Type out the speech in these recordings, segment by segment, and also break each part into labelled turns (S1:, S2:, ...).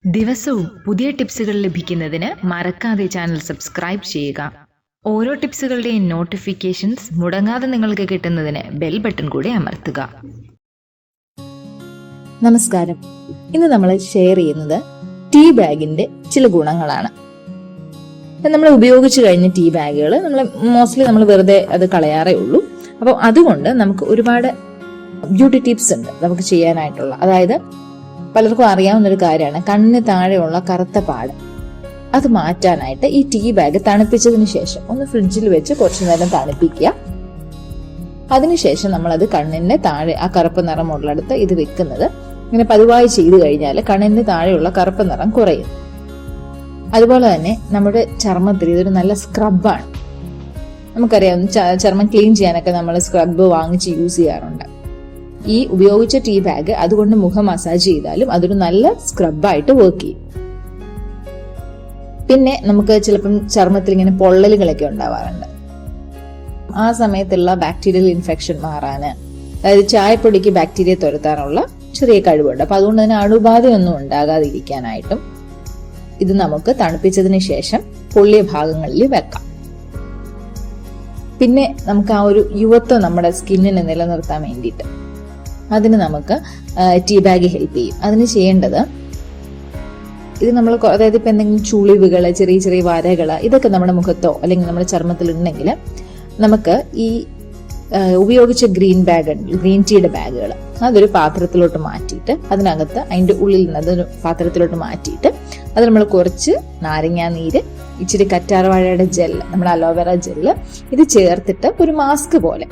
S1: ദിവസവും പുതിയ ടിപ്സുകൾ ലഭിക്കുന്നതിന് മറക്കാതെ ചാനൽ സബ്സ്ക്രൈബ് ചെയ്യുക. ഓരോ ടിപ്സുകളുടെയും നോട്ടിഫിക്കേഷൻസ് മുടങ്ങാതെ നിങ്ങൾക്ക് കിട്ടുന്നതിന് ബെൽ ബട്ടൺ കൂടി അമർത്തുക.
S2: നമസ്കാരം. ഇന്ന് നമ്മൾ ഷെയർ ചെയ്യുന്നത് ടീ ബാഗിന്റെ ചില ഗുണങ്ങളാണ്. നമ്മൾ ഉപയോഗിച്ച് കഴിഞ്ഞ ടീ ബാഗുകൾ നമ്മൾ വെറുതെ അത് കളയാറേ ഉള്ളൂ. അപ്പോൾ അതുകൊണ്ട് നമുക്ക് ഒരുപാട് ബ്യൂട്ടി ടിപ്സ് ഉണ്ട് നമുക്ക് ചെയ്യാനായിട്ടുള്ള. അതായത് പലർക്കും അറിയാവുന്ന ഒരു കാര്യമാണ് കണ്ണിന് താഴെയുള്ള കറുത്ത പാട്. അത് മാറ്റാനായിട്ട് ഈ ടീ ബാഗ് തണുപ്പിച്ചതിന് ശേഷം ഒന്ന് ഫ്രിഡ്ജിൽ വെച്ച് കുറച്ചു നേരം തണുപ്പിക്കുക. അതിനുശേഷം നമ്മളത് കണ്ണിന്റെ താഴെ ആ കറുപ്പ് നിറം ഉള്ളിടത്ത് ഇത് വെക്കുന്നത് ഇങ്ങനെ പതിവായി ചെയ്തു കഴിഞ്ഞാൽ കണ്ണിന്റെ താഴെയുള്ള കറുപ്പ് നിറം കുറയും. അതുപോലെ തന്നെ നമ്മുടെ ചർമ്മത്തിൽ ഇതൊരു നല്ല സ്ക്രബാണ്. നമുക്കറിയാം ചർമ്മം ക്ലീൻ ചെയ്യാനൊക്കെ നമ്മൾ സ്ക്രബ് വാങ്ങിച്ച് യൂസ് ചെയ്യാറുണ്ട്. ഈ ഉപയോഗിച്ച ടീ ബാഗ് അതുകൊണ്ട് മുഖം മസാജ് ചെയ്താലും അതൊരു നല്ല സ്ക്രബായിട്ട് വർക്ക് ചെയ്യും. പിന്നെ നമുക്ക് ചിലപ്പം ചർമ്മത്തിൽ ഇങ്ങനെ പൊള്ളലുകളൊക്കെ ഉണ്ടാവാറുണ്ട്. ആ സമയത്തുള്ള ബാക്ടീരിയൽ ഇൻഫെക്ഷൻ മാറാന്, അതായത് ചായപ്പൊടിക്ക് ബാക്ടീരിയ തുരത്താനുള്ള ചെറിയ കഴിവുണ്ട്. അപ്പൊ അതുകൊണ്ട് തന്നെ അണുബാധയൊന്നും ഉണ്ടാകാതിരിക്കാനായിട്ടും ഇത് നമുക്ക് തണുപ്പിച്ചതിന് ശേഷം പൊള്ളിയ ഭാഗങ്ങളിൽ വെക്കാം. പിന്നെ നമുക്ക് ആ ഒരു യുവത്വം നമ്മുടെ സ്കിന്നിനെ നിലനിർത്താൻ വേണ്ടിയിട്ട് അതിന് നമുക്ക് ടീ ബാഗ് ഹെൽപ്പ് ചെയ്യും. അതിന് ചെയ്യേണ്ടത്, ഇത് നമ്മൾ അതായത് ഇപ്പം എന്തെങ്കിലും ചുളിവുകൾ, ചെറിയ ചെറിയ വരകൾ, ഇതൊക്കെ നമ്മുടെ മുഖത്തോ അല്ലെങ്കിൽ നമ്മുടെ ചർമ്മത്തിൽ ഉണ്ടെങ്കിൽ നമുക്ക് ഈ ഉപയോഗിച്ച ഗ്രീൻ ടീയുടെ ബാഗുകൾ അതൊരു പാത്രത്തിലോട്ട് മാറ്റിയിട്ട് അതിനകത്ത് അതിൻ്റെ ഉള്ളിൽ നിന്ന് അതൊരു പാത്രത്തിലോട്ട് മാറ്റിയിട്ട് അത് നമ്മൾ കുറച്ച് നാരങ്ങാ നീര്, ഇച്ചിരി കറ്റാർവാഴയുടെ ജെല്ല്, നമ്മുടെ അലോവേറ ജെല്ല്, ഇത് ചേർത്തിട്ട് ഒരു മാസ്ക് പോലെ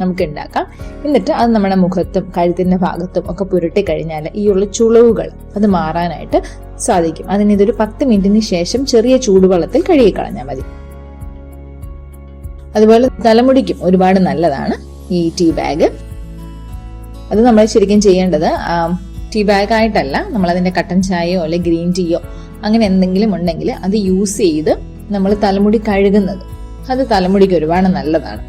S2: നമുക്ക് ഉണ്ടാക്കാം. എന്നിട്ട് അത് നമ്മുടെ മുഖത്തും കഴുത്തിന്റെ ഭാഗത്തും ഒക്കെ പുരട്ടി കഴിഞ്ഞാൽ ഈ ഉള്ള ചുളിവുകൾ അത് മാറാനായിട്ട് സാധിക്കും. അതിന് ഇതൊരു 10 മിനിറ്റിന് ശേഷം ചെറിയ ചൂടുവെള്ളത്തിൽ കഴുകി കളഞ്ഞാൽ മതി. അതുപോലെ തലമുടിക്കും ഒരുപാട് നല്ലതാണ് ഈ ടീ ബാഗ്. അത് നമ്മൾ ശരിക്കും ചെയ്യേണ്ടത് ടീ ബാഗ് ആയിട്ടല്ല, നമ്മൾ അതിന്റെ കട്ടൻ ചായയോ അല്ലെങ്കിൽ ഗ്രീൻ ടീയോ അങ്ങനെ എന്തെങ്കിലും ഉണ്ടെങ്കിൽ അത് യൂസ് ചെയ്ത് നമ്മൾ തലമുടി കഴുകുന്നത്, അത് തലമുടിക്ക് ഒരുപാട് നല്ലതാണ്.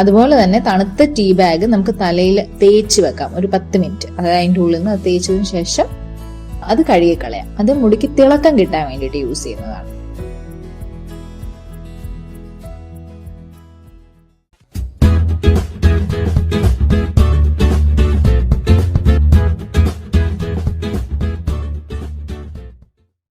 S2: അതുപോലെ തന്നെ തണുത്ത ടീ ബാഗ് നമുക്ക് തലയിൽ തേച്ച് വെക്കാം ഒരു 10 മിനിറ്റ്. അതായത് അതിൻ്റെ ഉള്ളിൽ നിന്ന് അത് തേച്ചതിന് ശേഷം അത് കഴുകി കളയാം. അത് മുടിക്ക് തിളക്കം കിട്ടാൻ വേണ്ടിയിട്ട് യൂസ് ചെയ്യുന്നതാണ്.